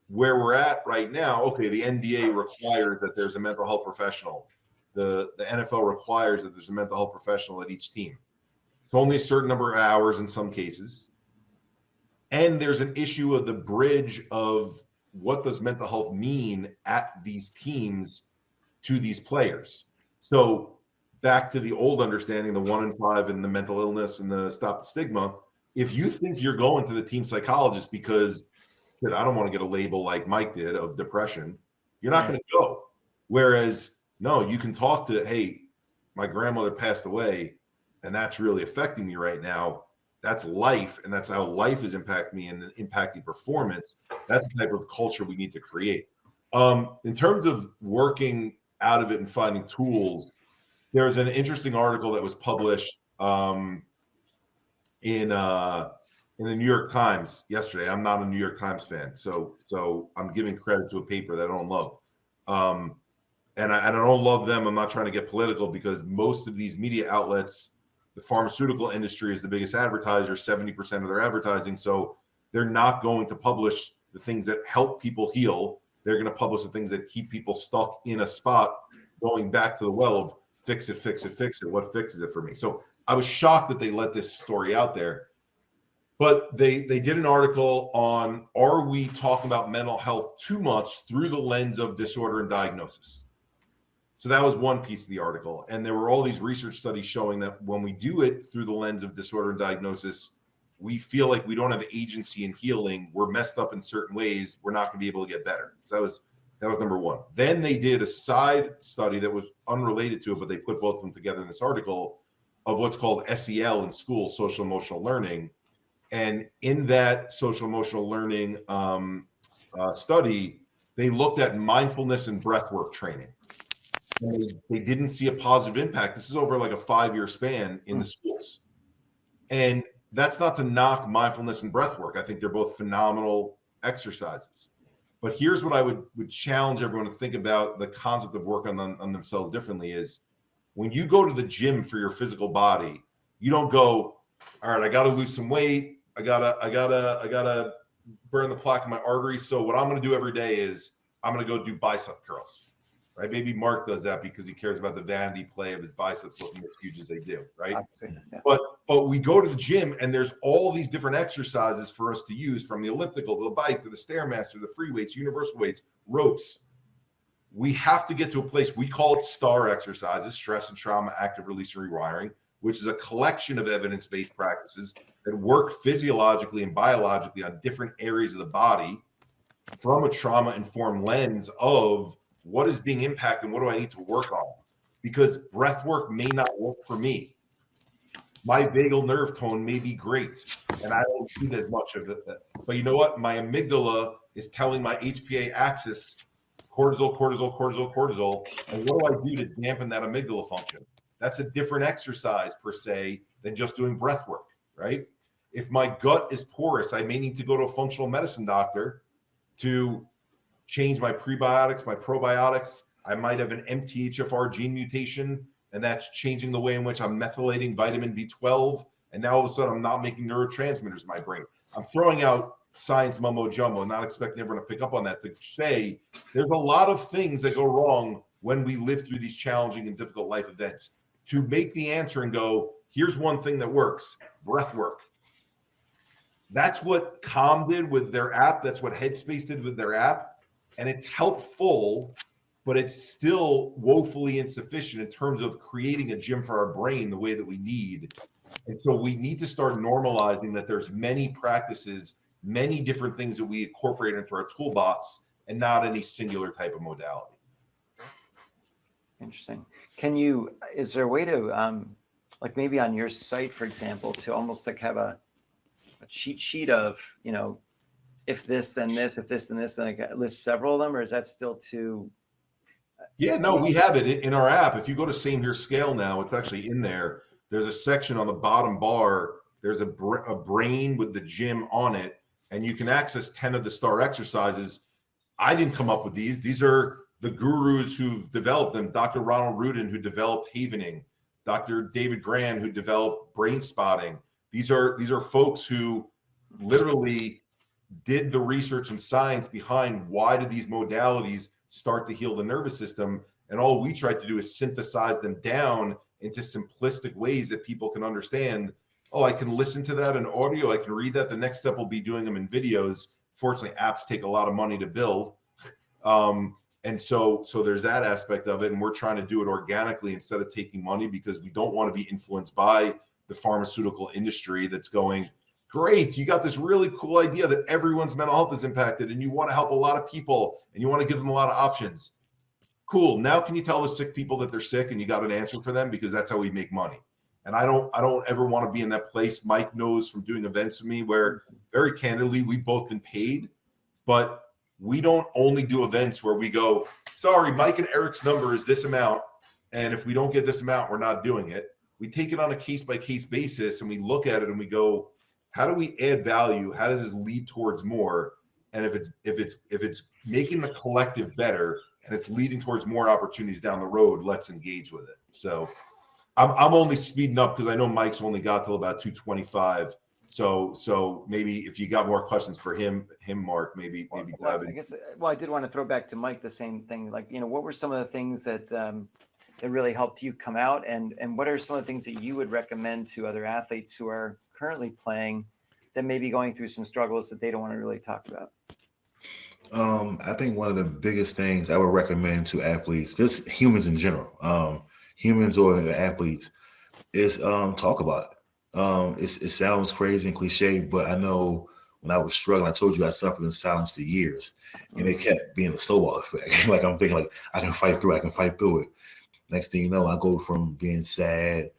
where we're at right now, okay, the NBA requires that there's a mental health professional. The NFL requires that there's a mental health professional at each team. It's only a certain number of hours in some cases. And there's an issue of the bridge of, what does mental health mean at these teams to these players? So back to the old understanding, the 1 in 5 and the mental illness and the stop the stigma. If you think you're going to the team psychologist because, I don't want to get a label like Mike did of depression, you're not going to go. Whereas, no, you can talk to, hey, my grandmother passed away, and that's really affecting me right now. That's life, and that's how life is impacting me and impacting performance. That's the type of culture we need to create. In terms of working out of it and finding tools, there's an interesting article that was published in the New York Times yesterday. I'm not a New York Times fan, so I'm giving credit to a paper that I don't love. And I don't love them. I'm not trying to get political, because most of these media outlets, the pharmaceutical industry is the biggest advertiser, 70% of their advertising. So they're not going to publish the things that help people heal. They're going to publish the things that keep people stuck in a spot, going back to the well of fix it, fix it, fix it. What fixes it for me? So I was shocked that they let this story out there. But they did an article on, are we talking about mental health too much through the lens of disorder and diagnosis? So that was one piece of the article. And there were all these research studies showing that when we do it through the lens of disorder and diagnosis, we feel like we don't have agency in healing. We're messed up in certain ways. We're not going to be able to get better. So that was number one. Then they did a side study that was unrelated to it, but they put both of them together in this article, of what's called SEL in school, social emotional learning. And in that social emotional learning study, they looked at mindfulness and breathwork training. And they didn't see a positive impact. This is over like a 5-year span in the schools. And that's not to knock mindfulness and breathwork. I think they're both phenomenal exercises. But here's what I would challenge everyone to think about the concept of working on themselves differently is, when you go to the gym for your physical body, you don't go, all right, I got to lose some weight. I gotta burn the plaque in my arteries. So what I'm going to do every day is I'm going to go do bicep curls, right? Maybe Mark does that because he cares about the vanity play of his biceps looking as huge as they do, right? Yeah. But we go to the gym and there's all these different exercises for us to use, from the elliptical to the bike to the Stairmaster, the free weights, universal weights, ropes. We have to get to a place, we call it STAR exercises, stress and trauma, active release and rewiring, which is a collection of evidence-based practices that work physiologically and biologically on different areas of the body from a trauma-informed lens of what is being impacted and what do I need to work on? Because breath work may not work for me. My vagal nerve tone may be great, and I don't need as much of it. But you know what? My amygdala is telling my HPA axis, cortisol, cortisol, cortisol, cortisol. And what do I do to dampen that amygdala function? That's a different exercise per se than just doing breath work, right? If my gut is porous, I may need to go to a functional medicine doctor to change my prebiotics, my probiotics. I might have an MTHFR gene mutation, and that's changing the way in which I'm methylating vitamin B12. And now all of a sudden I'm not making neurotransmitters in my brain. I'm throwing out science mumbo jumbo, not expecting everyone to pick up on that, to say there's a lot of things that go wrong when we live through these challenging and difficult life events. To make the answer and go, here's one thing that works, breath work. That's what Calm did with their app. That's what Headspace did with their app. And it's helpful, but it's still woefully insufficient in terms of creating a gym for our brain the way that we need. And so we need to start normalizing that there's many practices, many different things that we incorporate into our toolbox, and not any singular type of modality. Interesting. Is there a way to, like maybe on your site, for example, to almost like have a cheat sheet of, if this, then this, if this, then this, then I list several of them, or is that still too? Yeah, no, we have it in our app. If you go to Same Here Scale now, it's actually in there. There's a section on the bottom bar. There's a brain with the gym on it, and you can access 10 of the STAR exercises. I didn't come up with these. These are the gurus who've developed them. Dr. Ronald Rudin, who developed havening. Dr. David Grand, who developed brain spotting. These are folks who literally did the research and science behind why do these modalities start to heal the nervous system. And all we tried to do is synthesize them down into simplistic ways that people can understand. Oh, I can listen to that in audio. I can read that. The next step will be doing them in videos. Fortunately, apps take a lot of money to build. And so there's that aspect of it. And we're trying to do it organically instead of taking money, because we don't want to be influenced by the pharmaceutical industry that's going, great, you got this really cool idea that everyone's mental health is impacted and you want to help a lot of people and you want to give them a lot of options. Cool. Now can you tell the sick people that they're sick and you got an answer for them? Because that's how we make money. And I don't ever want to be in that place. Mike knows from doing events with me where, very candidly, we've both been paid, but we don't only do events where we go, sorry, Mike and Eric's number is this amount, and if we don't get this amount, we're not doing it. We take it on a case-by-case basis and we look at it and we go, how do we add value? How does this lead towards more? And if it's making the collective better and it's leading towards more opportunities down the road, let's engage with it. So I'm only speeding up because I know Mike's only got till about 2:25. So maybe if you got more questions for him, Mark, maybe dive in. I guess. Well, I did want to throw back to Mike the same thing. Like, what were some of the things that that really helped you come out, and what are some of the things that you would recommend to other athletes who are currently playing that may be going through some struggles that they don't want to really talk about? I think one of the biggest things I would recommend to athletes, just humans in general, humans or athletes, is talk about it. It sounds crazy and cliche, but I know when I was struggling, I told you I suffered in silence for years, and it kept being a snowball effect. Like I'm thinking, like I can fight through it. Next thing you know, I go from being sad,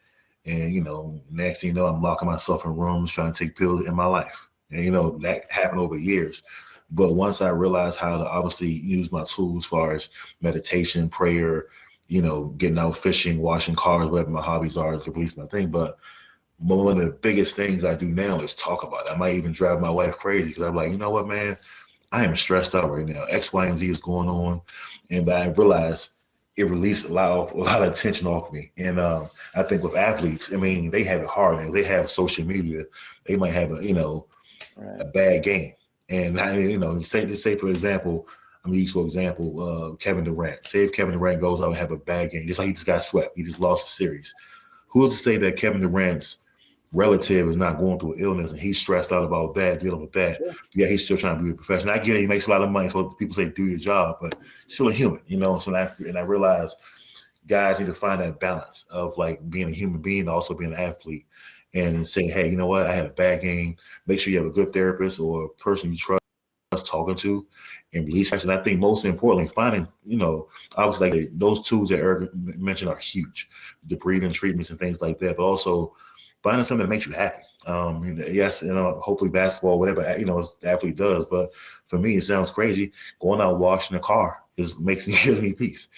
and next thing you know, I'm locking myself in rooms trying to take pills in my life, and that happened over years. But once I realized how to obviously use my tools as far as meditation, prayer, getting out fishing, washing cars, whatever my hobbies are, to release my thing, but one of the biggest things I do now is talk about it. I might even drive my wife crazy because I'm like, you know what, man, I am stressed out right now. X, Y, and Z is going on. And I realized it released a lot of tension off me. And I think with athletes, I mean, they have it hard. They have social media. They might have a bad game. And say for example, I'm use for example, Kevin Durant. Say if Kevin Durant goes out and have a bad game, just like he just got swept, he just lost the series. Who is to say that Kevin Durant's relative is not going through illness and he's stressed out about that, dealing with that? Sure. Yeah, he's still trying to be a professional. I get it, he makes a lot of money. So people say do your job, but still a human, you know. So I realize guys need to find that balance of like being a human being, also being an athlete, and say, hey, you know what? I had a bad game. Make sure you have a good therapist or a person you trust talking to, and release action. I think most importantly, finding, you know, obviously like those tools that Eric mentioned are huge, the breathing treatments and things like that, but also finding something that makes you happy. Yes, you know, hopefully basketball, whatever, you know, the athlete does, but for me, it sounds crazy. Going out washing a car gives me peace.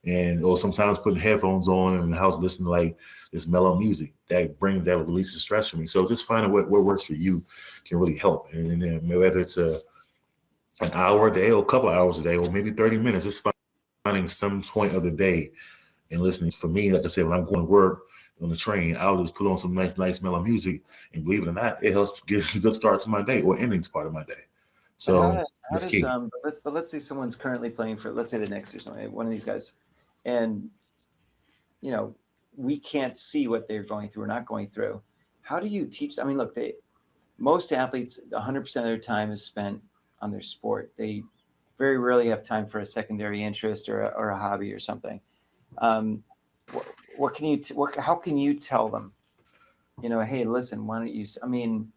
And or sometimes putting headphones on in the house, listening to like this mellow music that releases stress for me. So just finding what works for you can really help. And then whether it's an hour a day or a couple of hours a day, or maybe 30 minutes, just finding some point of the day and listening. For me, like I said, when I'm going to work on the train, I'll just put on some nice mellow music, and believe it or not, it helps give a good start to my day or ending part of my day. So that's key. But let's say someone's currently playing for, let's say the Knicks or something, one of these guys, and you know, we can't see what they're going through or not going through. How do you teach? I mean, look, most athletes, 100% of their time is spent on their sport. They very rarely have time for a secondary interest or a hobby or something. What can you? How can you tell them? You know, hey, listen, why don't you? I mean,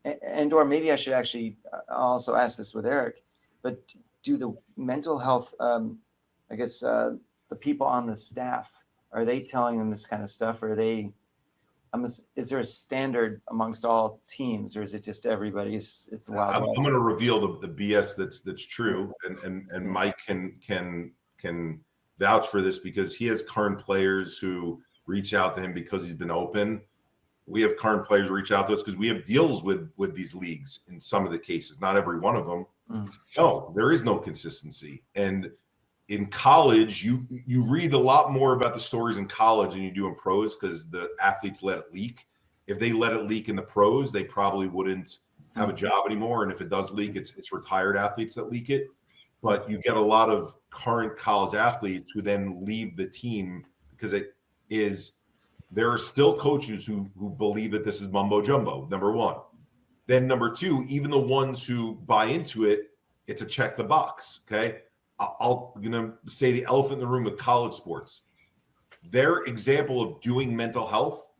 or maybe I should actually also ask this with Eric, but do the mental health, I guess, the people on the staff, are they telling them this kind of stuff? Or are they? Is there a standard amongst all teams, or is it just everybody's? It's wild. I'm going to reveal the BS that's true, and Mike can vouch for this because he has current players who reach out to him because he's been open. We have current players who reach out to us because we have deals with these leagues in some of the cases, not every one of them. No, there is no consistency. And in college, you read a lot more about the stories in college than you do in pros because the athletes let it leak. If they let it leak in the pros, they probably wouldn't have a job anymore. And if it does leak, it's retired athletes that leak it. But you get a lot of current college athletes who then leave the team because there are still coaches who believe that this is mumbo jumbo, number one. Then number two, even the ones who buy into it, it's a check the box, okay? I'm going to say the elephant in the room with college sports. Their example of doing mental health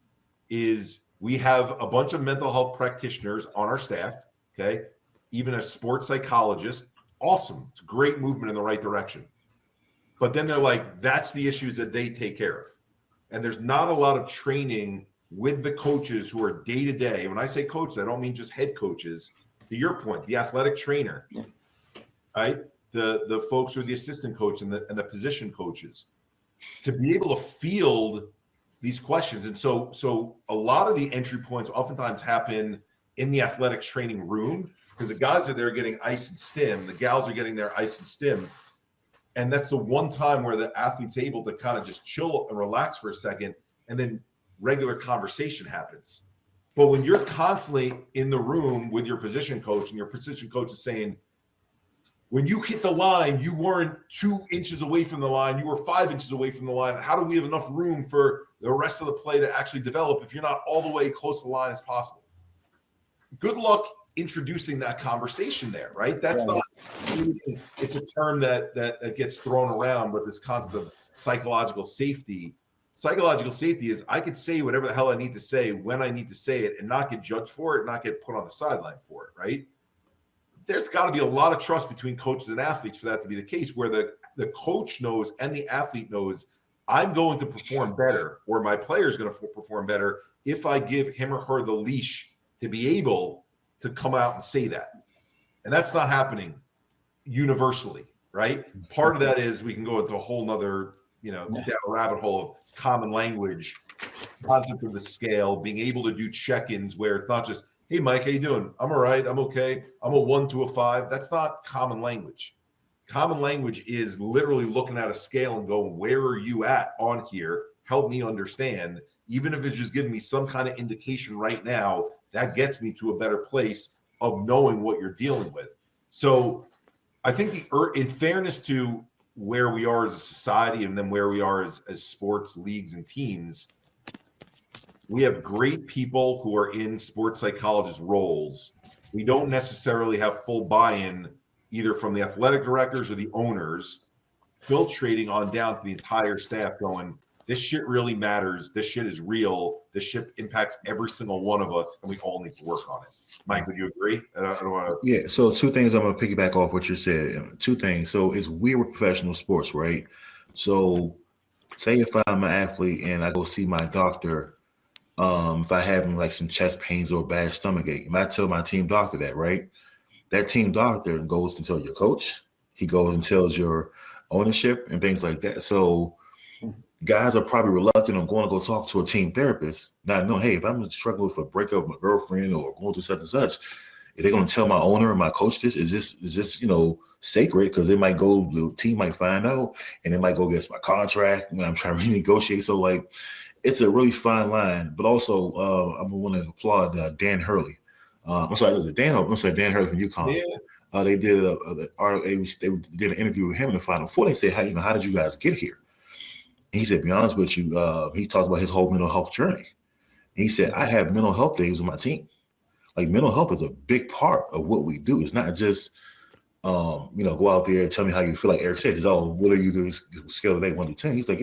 is we have a bunch of mental health practitioners on our staff, okay? Even a sports psychologist. Awesome. It's a great movement in the right direction. But then they're like, that's the issues that they take care of. And there's not a lot of training with the coaches who are day to day. When I say coaches, I don't mean just head coaches. To your point, the athletic trainer, right? The folks who are the assistant coach and the position coaches, to be able to field these questions. And so a lot of the entry points oftentimes happen in the athletic training room because the guys are there getting ice and stim, the gals are getting their ice and stim. And that's the one time where the athlete's able to kind of just chill and relax for a second, and then regular conversation happens. But when you're constantly in the room with your position coach and your position coach is saying, when you hit the line, you weren't 2 inches away from the line, you were 5 inches away from the line. How do we have enough room for the rest of the play to actually develop if you're not all the way close to the line as possible? Good luck introducing that conversation there, right? That's not, it's a term that gets thrown around with this concept of psychological safety. Psychological safety is I could say whatever the hell I need to say when I need to say it and not get judged for it, not get put on the sideline for it, right? There's got to be a lot of trust between coaches and athletes for that to be the case, where the coach knows and the athlete knows I'm going to perform better, or my player is going to perform better if I give him or her the leash to be able to come out and say that. And that's not happening universally, right? Part of that is we can go into a whole nother, down a rabbit hole of common language, concept of the scale, being able to do check-ins where it's not just, hey, Mike, how you doing? I'm all right. I'm okay. I'm a 1 to a 5. That's not common language. Common language is literally looking at a scale and going, where are you at on here? Help me understand. Even if it's just giving me some kind of indication right now, that gets me to a better place of knowing what you're dealing with. So I think in fairness to where we are as a society and then where we are as sports leagues and teams, we have great people who are in sports psychologist roles. We don't necessarily have full buy-in either from the athletic directors or the owners, filtrating on down to the entire staff going, this shit really matters. This shit is real. This shit impacts every single one of us, and we all need to work on it. Mike, would you agree? I don't want to. Yeah. So two things I'm going to piggyback off what you said. Two things. So it's weird with professional sports, right? So say if I'm an athlete and I go see my doctor, if I have like some chest pains or a bad stomach ache, and I tell my team doctor that, right? That team doctor goes and tells your coach. He goes and tells your ownership and things like that. So guys are probably reluctant on going to go talk to a team therapist, not knowing, hey, if I'm struggling with a breakup with my girlfriend or going through such and such, are they going to tell my owner or my coach this? Is this sacred? Because it might go, the team might find out, and it might go against my contract when I'm trying to renegotiate. So like, it's a really fine line. But also, I want to applaud Dan Hurley. I'm sorry, was it Dan? I'm sorry, Dan Hurley from UConn. Yeah. They did they did an interview with him in the Final Four. They said, how did you guys get here? And he said, to be honest with you, he talks about his whole mental health journey. And he said, I have mental health days with my team. Like mental health is a big part of what we do. It's not just, go out there and tell me how you feel. Like Eric said, what do you do? Scale of 1 to 10. He's like,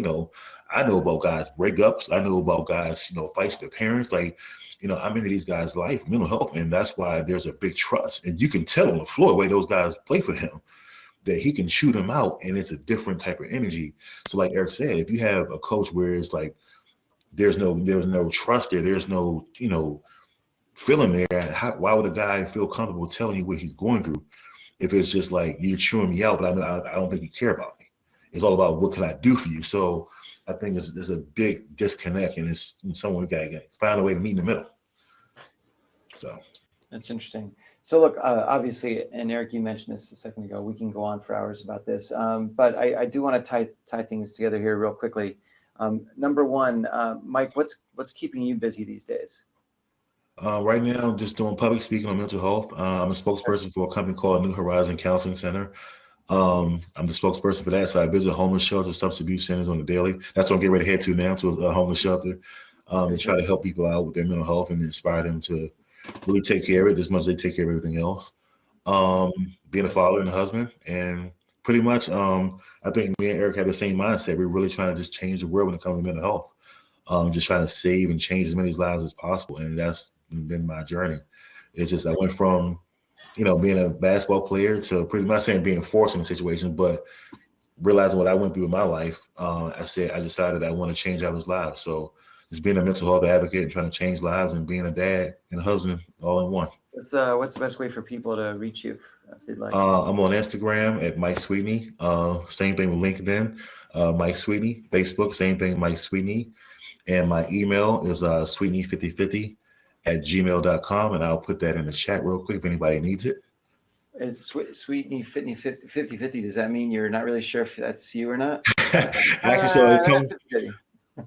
I know about guys' breakups. I know about guys, fights with their parents. Like, I'm into these guys' life, mental health. And that's why there's a big trust. And you can tell on the floor the way those guys play for him, that he can shoot them out, and it's a different type of energy. So like Eric said, if you have a coach where it's like there's no trust there's no feeling there, why would a guy feel comfortable telling you what he's going through if it's just like you're chewing me out, but I don't think you care about me? It's all about what can I do for you. So I think there's a big disconnect, and it's someone we gotta find a way to meet in the middle. So that's interesting. So look, obviously, and Eric, you mentioned this a second ago, we can go on for hours about this, but I do want to tie things together here real quickly. Number one, Mike, what's keeping you busy these days? Right now, I'm just doing public speaking on mental health. I'm a spokesperson for a company called New Horizon Counseling Center. I'm the spokesperson for that. So I visit homeless shelters, substance abuse centers on the daily. That's what I'm getting ready to head to now, to a homeless shelter, and try to help people out with their mental health and inspire them to really take care of it as much as they take care of everything else. Being a father and a husband, and pretty much, I think me and Eric have the same mindset. We're really trying to just change the world when it comes to mental health. Just trying to save and change as many lives as possible, and that's been my journey. It's just I went from, being a basketball player to pretty much saying being forced in a situation, but realizing what I went through in my life, I decided I want to change others' lives. So just being a mental health advocate and trying to change lives, and being a dad and a husband all in one. What's the best way for people to reach you if they'd like? I'm on Instagram at Mike Sweetney. Same thing with LinkedIn, Mike Sweetney. Facebook, same thing, Mike Sweetney. And my email is sweetney5050@gmail.com, and I'll put that in the chat real quick if anybody needs it. It's Sweetney 5050. Does that mean you're not really sure if that's you or not? Actually,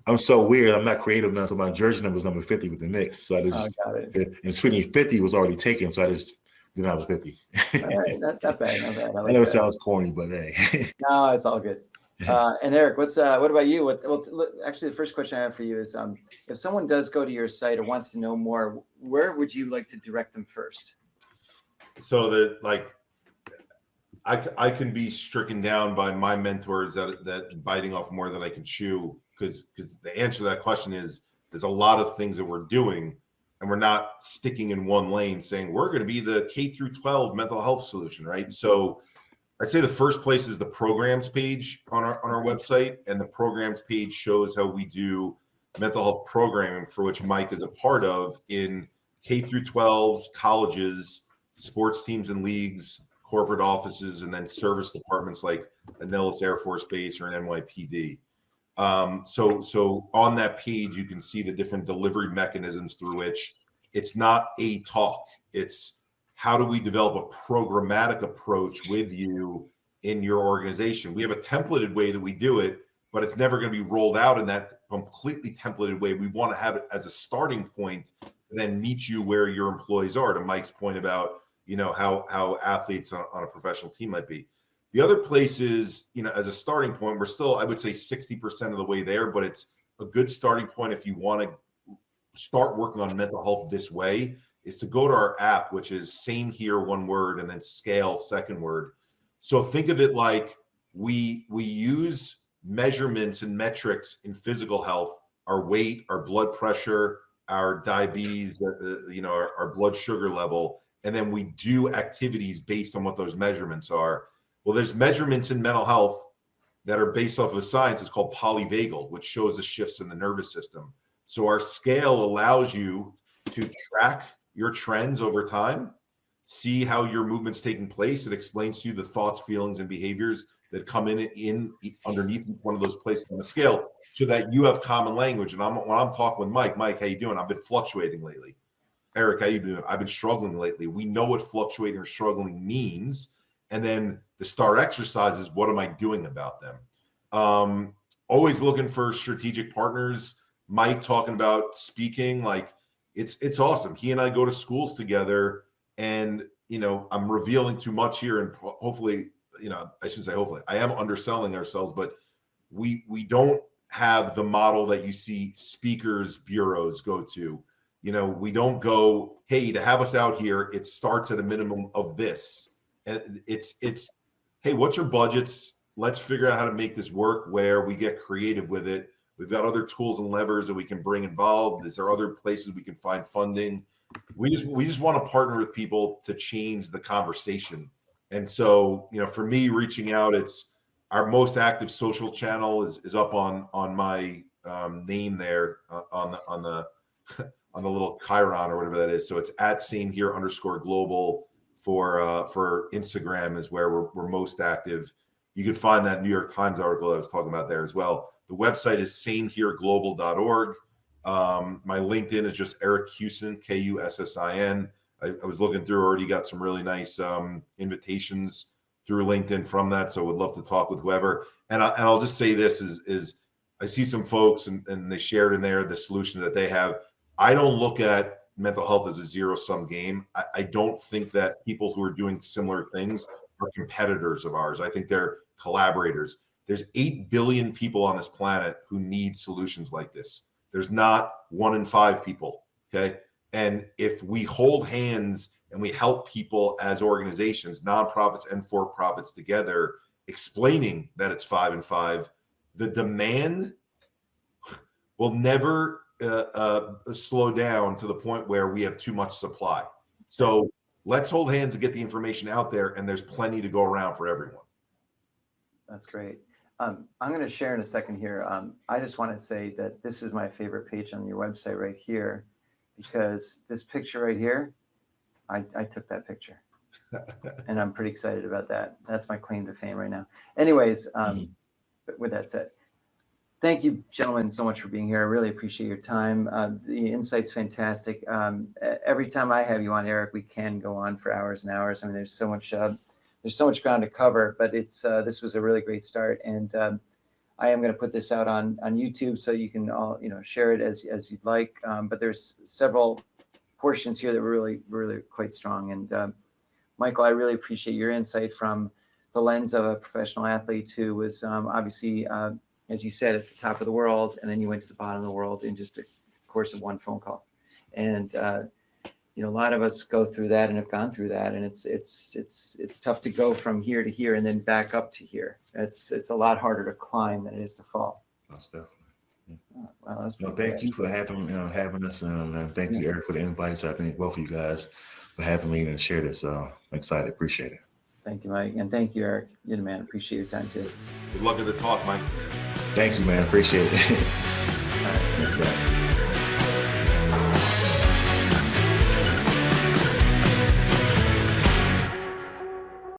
I'm so weird. I'm not creative enough, so my jersey number is number 50 with the Knicks. So I just got it. And Sweetney 50 was already taken, so I just did not have a 50. All right, not bad. I know it sounds corny, but hey. No, it's all good. And Eric, what about you? Actually, the first question I have for you is, if someone does go to your site or wants to know more, where would you like to direct them first? So that I can be stricken down by my mentors that biting off more than I can chew, because the answer to that question is there's a lot of things that we're doing, and we're not sticking in one lane saying we're going to be the K through 12 mental health solution, right? So I'd say the first place is the programs page on our website, and the programs page shows how we do mental health programming, for which Mike is a part of, in K through 12s, colleges, sports teams and leagues, corporate offices, and then service departments like a Nellis Air Force Base or an NYPD. So on that page, you can see the different delivery mechanisms through which it's not a talk. It's how do we develop a programmatic approach with you in your organization? We have a templated way that we do it, but it's never going to be rolled out in that completely templated way. We want to have it as a starting point and then meet you where your employees are. To Mike's point about how athletes on a professional team might be. The other place is, as a starting point, we're still, I would say 60% of the way there, but it's a good starting point if you want to start working on mental health this way, is to go to our app, which is Same Here, one word, and then Scale, second word. So think of it like we use measurements and metrics in physical health, our weight, our blood pressure, our diabetes, our blood sugar level, and then we do activities based on what those measurements are. Well, there's measurements in mental health that are based off of a science. It's called polyvagal, which shows the shifts in the nervous system. So our scale allows you to track your trends over time, see how your movement's taking place. It explains to you the thoughts, feelings, and behaviors that come in underneath each one of those places on the scale, so that you have common language. And when I'm talking with Mike, how you doing? I've been fluctuating lately. Eric, how you doing? I've been struggling lately. We know what fluctuating or struggling means. And then the STAR exercises, what am I doing about them? Always looking for strategic partners. Mike talking about speaking, like it's awesome. He and I go to schools together, and I'm revealing too much here, and hopefully, I shouldn't say hopefully, I am underselling ourselves, but we don't have the model that you see speakers bureaus go to. We don't go, hey, to have us out here, it starts at a minimum of this. And it's hey, what's your budgets? Let's figure out how to make this work, where we get creative with it. We've got other tools and levers that we can bring involved. Is there other places we can find funding? We just want to partner with people to change the conversation. And so, for me, reaching out, it's our most active social channel is up on my name there on the little Chiron or whatever that is. So it's at @SameHere_global for Instagram is where we're most active. You can find that New York Times article I was talking about there as well. The website is samehereglobal.org. My LinkedIn is just Eric Kussin, Kussin. I was looking through, already got some really nice invitations through LinkedIn from that. So would love to talk with whoever. And I'll just say this is I see some folks and they shared in there the solution that they have. I don't look at mental health as a zero-sum game. I don't think that people who are doing similar things are competitors of ours. I think they're collaborators. There's 8 billion people on this planet who need solutions like this. There's not 1 in 5 people, okay? And if we hold hands and we help people as organizations, nonprofits and for-profits together, explaining that it's 5 and 5, the demand will never slow down to the point where we have too much supply. So let's hold hands and get the information out there, and there's plenty to go around for everyone. That's great. I'm going to share in a second here. I just want to say that this is my favorite page on your website right here, because this picture right here, I took that picture, and I'm pretty excited about that. That's my claim to fame right now. Anyways, but with that said, thank you, gentlemen, so much for being here. I really appreciate your time. The insight's fantastic. Every time I have you on, Eric, we can go on for hours and hours. I mean, there's so much ground to cover, but this was a really great start. And I am going to put this out on YouTube, so you can all share it as you'd like. But there's several portions here that were really quite strong. And Michael, I really appreciate your insight from the lens of a professional athlete who was obviously, as you said, at the top of the world, and then you went to the bottom of the world in just the course of one phone call. And a lot of us go through that and have gone through that, and it's tough to go from here to here and then back up to here. It's a lot harder to climb than it is to fall. Most definitely. Oh, wow, that's Thank you for having us, and thank you, Eric, for the invite. So I thank both of you guys for having me and share this. I'm excited, appreciate it. Thank you, Mike, and thank you, Eric. You're the man. Appreciate your time too. Good luck at the talk, Mike. Thank you, man. Appreciate it. All right.